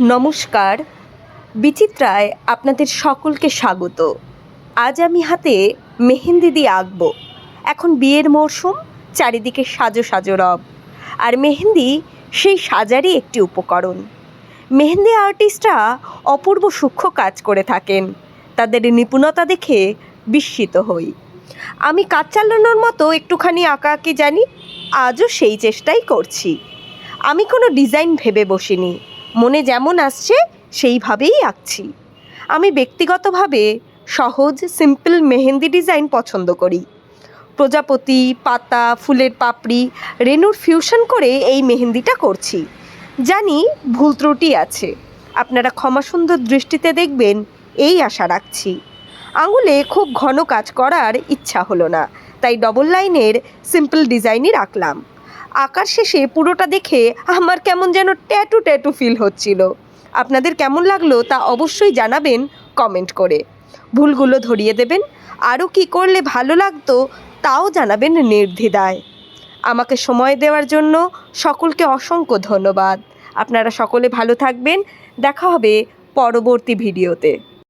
নমস্কার, বিচিত্রায় আপনাদের সকলকে স্বাগত। আজ আমি হাতে মেহেন্দি দিয়ে আঁকবো। এখন বিয়ের মরশুম, চারিদিকে সাজো সাজো রব। আর মেহেন্দি সেই সাজারই একটি উপকরণ। মেহেন্দি আর্টিস্টরা অপূর্ব সূক্ষ্ম কাজ করে থাকেন। তাদের নিপুণতা দেখে বিস্মিত হই। আমি কাজ চালানোর মতো একটুখানি আঁকাআঁকি জানি, আজও সেই চেষ্টাই করছি। আমি কোনো ডিজাইন ভেবে বসিনি, মনে যেমন আসছে সেইভাবেই আঁকছি। আমি ব্যক্তিগতভাবে সহজ সিম্পল মেহেন্দি ডিজাইন পছন্দ করি। প্রজাপতি, পাতা, ফুলের পাপড়ি, রেনুর ফিউশন করে এই মেহেন্দিটা করছি। জানি ভুল ত্রুটি আছে, আপনারা ক্ষমাসুন্দর দৃষ্টিতে দেখবেন এই আশা রাখছি। আঙুলে খুব ঘন কাজ করার ইচ্ছা হলো না, তাই ডবল লাইনের সিম্পল ডিজাইনই রাখলাম। আঁকার শেষে পুরোটা দেখে আমার কেমন যেন ট্যাটু ট্যাটু ফিল হচ্ছিল। আপনাদের কেমন লাগলো তা অবশ্যই জানাবেন কমেন্ট করে। ভুলগুলো ধরিয়ে দেবেন, আরও কী করলে ভালো লাগতো তাও জানাবেন নির্দ্বিধায়। আমাকে সময় দেওয়ার জন্য সকলকে অসংখ্য ধন্যবাদ। আপনারা সকলে ভালো থাকবেন। দেখা হবে পরবর্তী ভিডিওতে।